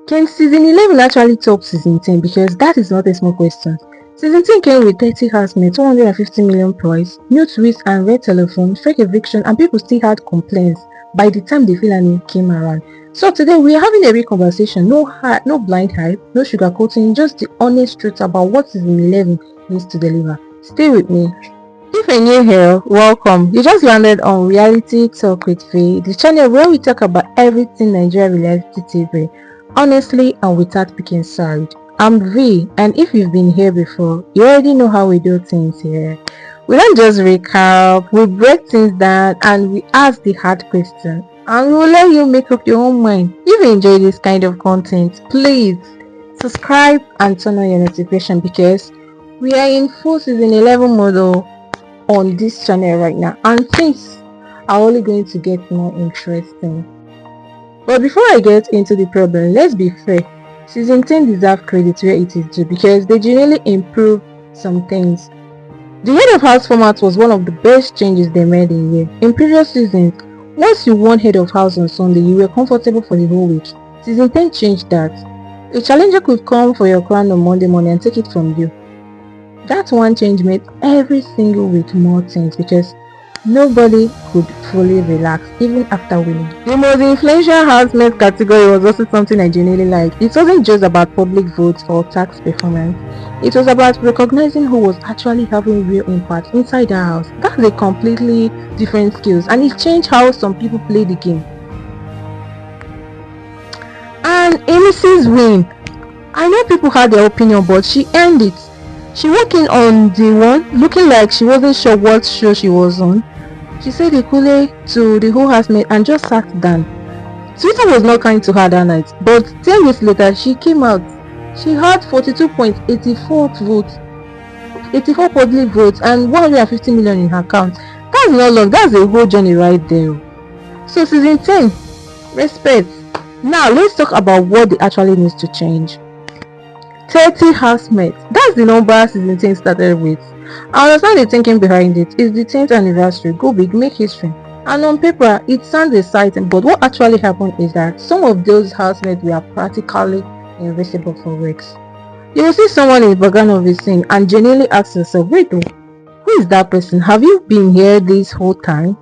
Can season 11 actually top season 10? Because that is not a small question. Season 10 came with 30 housemates, 250 million prize, new twists and red telephone, fake eviction, and people still had complaints by the time the villain came around. So today we are having a real conversation, no blind hype, no sugarcoating, just the honest truth about what season 11 needs to deliver. Stay with me. If you're new here, welcome. You just landed on Reality Talk with V, the channel where we talk about everything Nigeria reality TV, honestly and without picking side. I'm V, and if you've been here before, you already know how we do things here. We don't just recap, we break things down and we ask the hard question. And we will let you make up your own mind. If you enjoy this kind of content, please subscribe and turn on your notification because we are in full season 11 mode on this channel right now, and things are only going to get more interesting. But before I get into the problem, let's be fair. Season 10 deserves credit where it is due because they genuinely improved some things. The head of house format was one of the best changes they made in a year. In previous seasons, once you won head of house on Sunday, you were comfortable for the whole week. Season 10 changed that. A challenger could come for your crown on Monday morning and take it from you. That one change made every single week more tense because nobody could fully relax even after winning. The most influential housemate category was also something I genuinely liked. It wasn't just about public votes or tax performance. It was about recognizing who was actually having real impact inside the house. That's a completely different skills, and it changed how some people play the game. And Amy's win. I know people had their opinion, but she earned it. She walked in on the one looking like she wasn't sure what show she was on. She said a kule to the whole housemate and just sat down. Twitter was not kind to her that night, but 10 minutes later she came out. She had 42.84 votes, 84 public votes and 150 million in her account. That's not long, that's a whole journey right there. So season 10, respect. Now let's talk about what they actually needs to change. 30 housemates. That's the number season 10 started with. I understand the thinking behind it. It's the 10th anniversary. Go big, make history. And on paper, it sounds exciting, but what actually happened is that some of those housemates were practically invisible for weeks. You will see someone in the background of a scene and genuinely ask yourself, wait though, who is that person? Have you been here this whole time?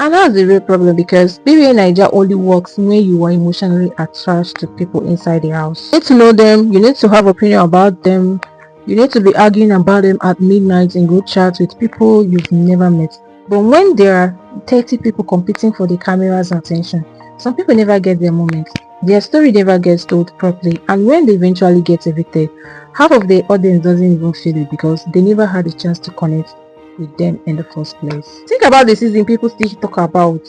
And that's the real problem because BBNaija only works when you are emotionally attached to people inside the house. You need to know them, you need to have opinion about them, you need to be arguing about them at midnight in group chats with people you've never met. But when there are 30 people competing for the camera's attention, some people never get their moment. Their story never gets told properly, and when they eventually get evicted, half of the audience doesn't even feel it because they never had a chance to connect with them in the first place. Think about the season people still talk about.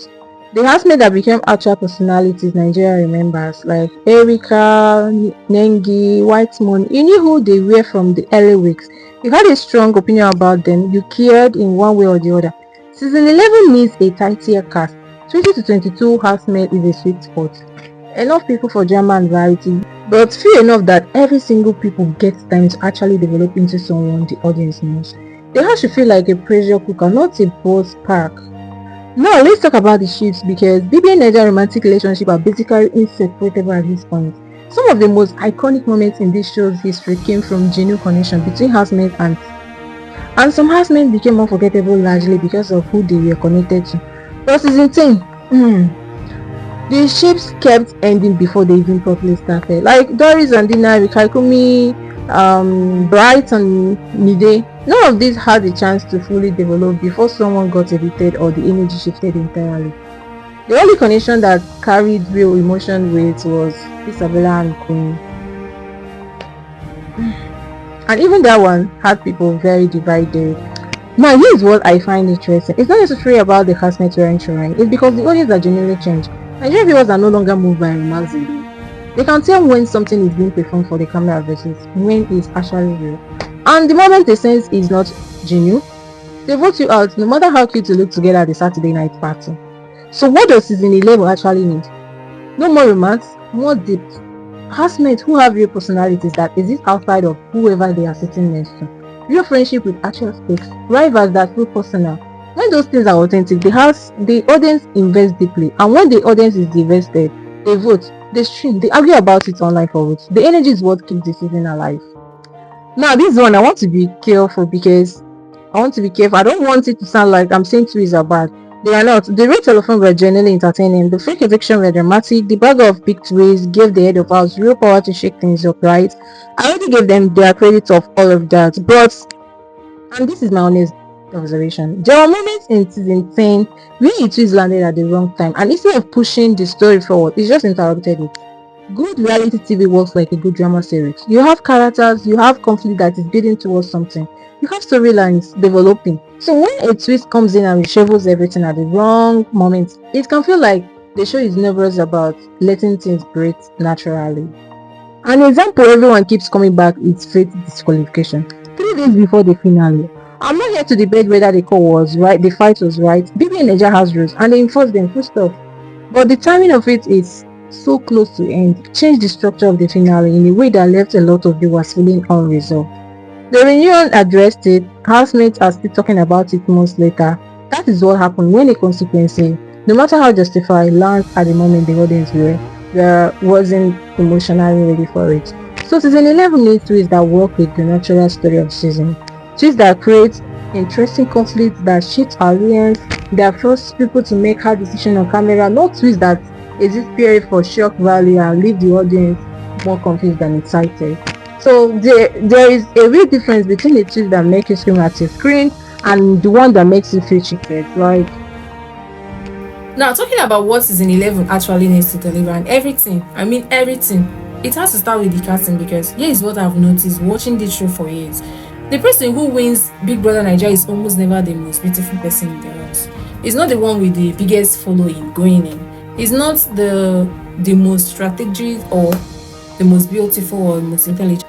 The housemates that became actual personalities Nigeria remembers, like Erica, Nengi, White Moon. You knew who they were from the early weeks. You had a strong opinion about them. You cared in one way or the other. Season 11 needs a tighter cast. 20 to 22 housemates is a sweet spot. Enough people for drama and variety, but few enough that every single people gets time to actually develop into someone the audience knows. They have to feel like a pressure cooker, not a boss spark. Now let's talk about the ships because BBNaija romantic relationships are basically inseparable at this point. Some of the most iconic moments in this show's history came from genuine connection between housemates and some housemates became unforgettable largely because of who they were connected to. But season 10, the ships kept ending before they even properly started. Like Doris and Dina, Rikaikumi, Bright and Nide. None of these had a chance to fully develop before someone got evicted or the energy shifted entirely. The only connection that carried real emotion weight was Isabella and Queen. And even that one had people very divided. Now here's what I find interesting. It's not necessarily about the housemates wearing shrine. It's because the audience are genuinely changed. Nigerian viewers are no longer moved by romancing. They can tell when something is being performed for the camera versus when it's actually real. And the moment they sense is not genuine, they vote you out no matter how cute you look together at the Saturday night party. So what does season 11 actually need? No more romance, more depth. Housemates who have real personalities that exist outside of whoever they are sitting next to. Real friendship with actual stakes. Rivals that feel personal. When those things are authentic, the audience invests deeply, and when the audience is invested, they vote. they stream, they argue about it online for weeks. The energy is what keeps the season alive. Now, this one, I want to be careful because I want to be careful. I don't want it to sound like I'm saying twists are bad. They are not. The real telephone were genuinely entertaining. The fake eviction were dramatic. The bag of big twists gave the head of house real power to shake things up, right? I already gave them their credit of all of that. But, and this is my honest observation, there were moments in season 10 where it twist landed at the wrong time, and instead of pushing the story forward, it just interrupted it. Good reality TV works like a good drama series. You have characters, you have conflict that is building towards something, you have storylines developing. So when a twist comes in and reshovels everything at the wrong moment, it can feel like the show is nervous about letting things breathe naturally. An example everyone keeps coming back is Faith disqualification. 3 days before the finale. I'm not here to debate whether the call was right, the fight was right. BBNaija has rules and they enforce them, full stop. But the timing of it is so close to end, changed the structure of the finale in a way that left a lot of viewers feeling unresolved. The reunion addressed it, housemates are still talking about it months later. That is what happened when a consequence, no matter how justified, lands at the moment the audience wasn't emotionally ready for it. So season 11 needs twists that work with the natural story of the season. Twists that create interesting conflicts, that shift audience, that force people to make hard decisions on camera, not twists that exist purely for shock value and leave the audience more confused than excited. So there is a real difference between the twist that make you scream at your screen and the one that makes you feel cheated. Like, now, talking about what season 11 actually needs to deliver and everything, I mean everything, it has to start with the casting, because here is what I've noticed watching this show for years. The person who wins Big Brother Naija is almost never the most beautiful person in the house. It's not the one with the biggest following going in. It's not the most strategic or the most beautiful or the most intelligent.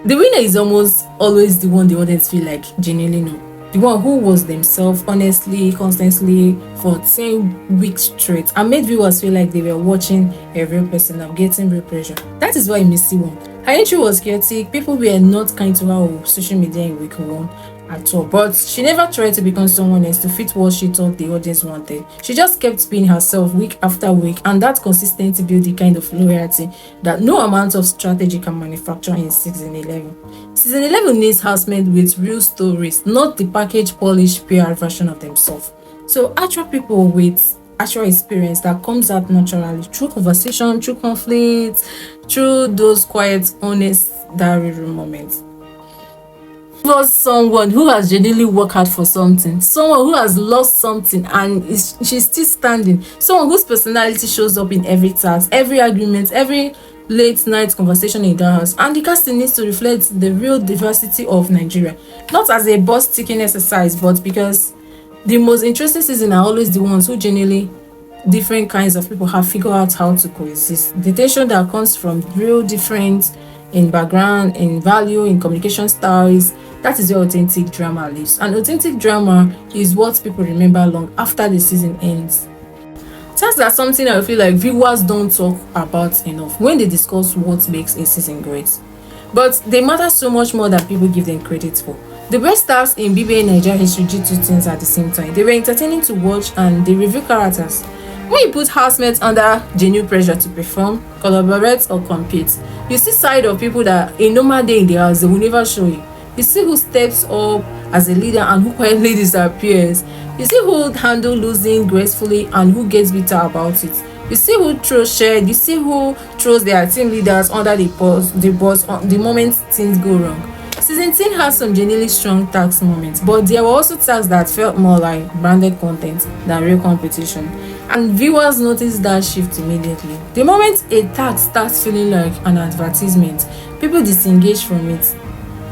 The winner is almost always the one the audience feel like genuinely know. The one who was themselves honestly, constantly for 10 weeks straight and made viewers feel like they were watching a real person and getting real pressure. That is why Missy won. Her entry was chaotic. People were not kind to her on social media in week 1 at all, but she never tried to become someone else to fit what she thought the audience wanted. She just kept being herself week after week, and that consistency built the kind of loyalty that no amount of strategy can manufacture in season 11. Season 11 needs housemates with real stories, not the packaged, polished PR version of themselves. So actual people with actual experience that comes out naturally through conversation, through conflict, through those quiet, honest diary room moments. Was someone who has genuinely worked hard for something, someone who has lost something and she's still standing, someone whose personality shows up in every task, every argument, every late night conversation in the house. And the casting needs to reflect the real diversity of Nigeria, not as a box ticking exercise, but because the most interesting season are always the ones who genuinely different kinds of people have figured out how to coexist. The tension that comes from real difference in background, in value, in communication styles, that is where authentic drama lives. And authentic drama is what people remember long after the season ends. That's something I feel like viewers don't talk about enough when they discuss what makes a season great. But they matter so much more than people give them credit for. The best stars in BBNaija history did 2 things at the same time. They were entertaining to watch and they reveal characters. When you put housemates under genuine pressure to perform, collaborate or compete, you see side of people that a normal day in the house they will never show you. You see who steps up as a leader and who quietly disappears. You see who handle losing gracefully and who gets bitter about it. You see who throws shade. You see who throws their team leaders under the bus the moment things go wrong. Season 10 has some genuinely strong tax moments, but there were also tags that felt more like branded content than real competition. And viewers noticed that shift immediately. The moment a tag starts feeling like an advertisement, people disengage from it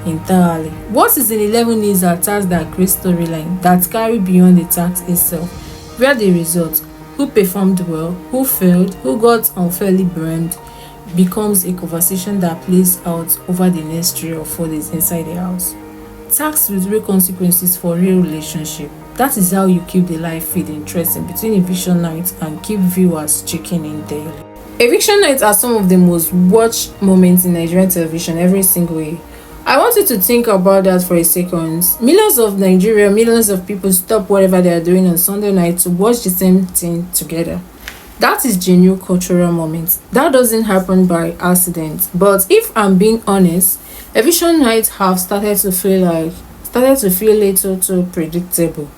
entirely. What season 11 is are tags that create storyline that carry beyond the tax itself, where the results, who performed well, who failed, who got unfairly burned, becomes a conversation that plays out over the next 3 or 4 days inside the house. Tax with real consequences for real relationship. That is how you keep the live feed interesting between Eviction Nights and keep viewers checking in daily. Eviction Nights are some of the most watched moments in Nigerian television every single year. I want you to think about that for a second. Millions of people stop whatever they are doing on Sunday night to watch the same thing together. That is genuine cultural moment. That doesn't happen by accident. But if I'm being honest, eviction nights have started to feel little too predictable.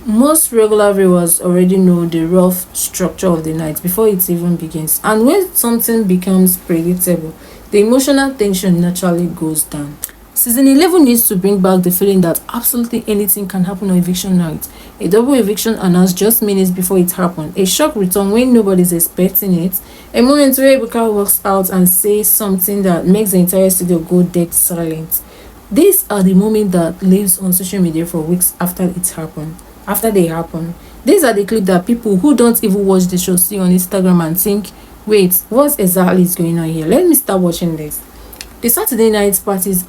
Most regular viewers already know the rough structure of the night before it even begins. And when something becomes predictable, the emotional tension naturally goes down. Season 11 needs to bring back the feeling that absolutely anything can happen on eviction night. A double eviction announced just minutes before it happened. A shock return when nobody's expecting it. A moment where Ebuka walks out and says something that makes the entire studio go dead silent. These are the moments that lives on social media for weeks after they happen. These are the clips that people who don't even watch the show see on Instagram and think, wait, what exactly is going on here? Let me start watching this. The Saturday night parties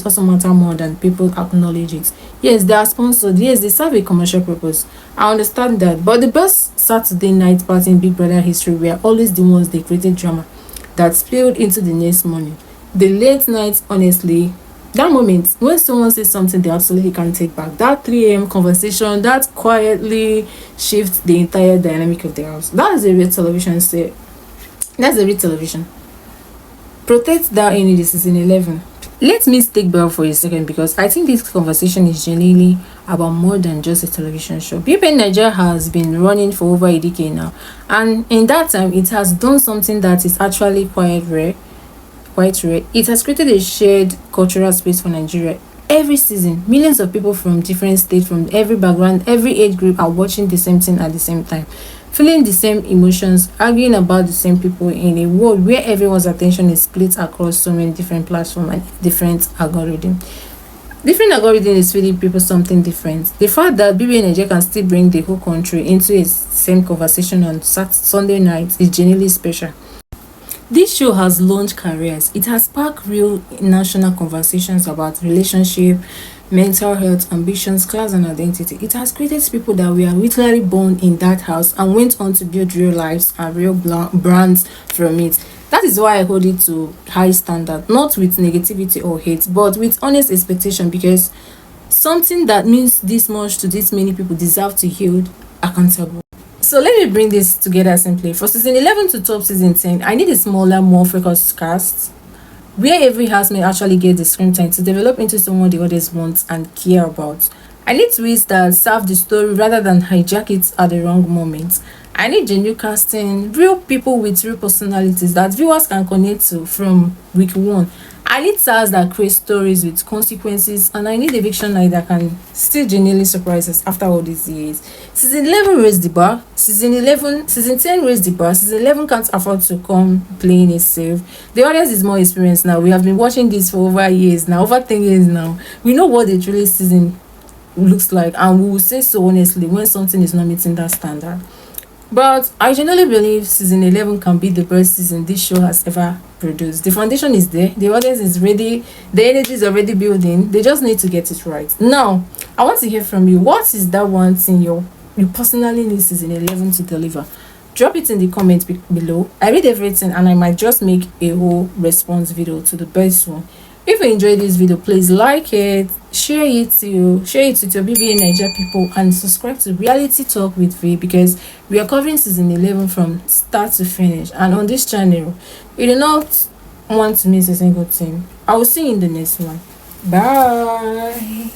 also matter more than people acknowledge it. Yes, they are sponsored. Yes, they serve a commercial purpose. I understand that. But the best Saturday night party in Big Brother history were always the ones they created drama that spilled into the next morning. The late nights, honestly, that moment when someone says something they absolutely can't take back, that 3 a.m. conversation that quietly shifts the entire dynamic of the house. That is a real television set. That's a real television. Protect that energy season 11. Let me stick back for a second because I think this conversation is genuinely about more than just a television show. BBNaija has been running for over a decade now, and in that time, it has done something that is actually quite rare. Quite rare. It has created a shared cultural space for Nigeria. Every season, millions of people from different states, from every background, every age group are watching the same thing at the same time, feeling the same emotions, arguing about the same people in a world where everyone's attention is split across so many different platforms and different algorithms. Different algorithm is feeding people something different. The fact that BBNaija can still bring the whole country into a same conversation on Sunday night is genuinely special. This show has launched careers. It has sparked real national conversations about relationship, mental health, ambitions, class, and identity. It has created people that were literally born in that house and went on to build real lives and real brands from it. That is why I hold it to high standard, not with negativity or hate, but with honest expectation, because something that means this much to this many people deserve to hold accountable. So let me bring this together simply. For season 11 to top season 10, I need a smaller, more focused cast where every housemate actually gets the screen time to develop into someone the others want and care about. I need twists that serve the story rather than hijack it at the wrong moment. I need genuine casting, real people with real personalities that viewers can connect to from week one. I need stars that create stories with consequences, and I need eviction night that can still genuinely surprise us after all these years. Season 11 raised the bar. Season 10 raised the bar. Season 11 can't afford to come playing it safe. The audience is more experienced now. We have been watching this for over years now, over 10 years now. We know what the truly season looks like, and we will say so honestly when something is not meeting that standard. But I generally believe season 11 can be the best season this show has ever produced. The foundation is there, the audience is ready, the energy is already building. They just need to get it right. Now, I want to hear from you. What is that one thing you personally need season 11 to deliver? Drop it in the comments below. I read everything and I might just make a whole response video to the best one. If you enjoyed this video, please like it, share it with your BBNaija people, and subscribe to Reality Talk with V, because we are covering season 11 from start to finish. And on this channel, you do not want to miss a single thing. I will see you in the next one. Bye.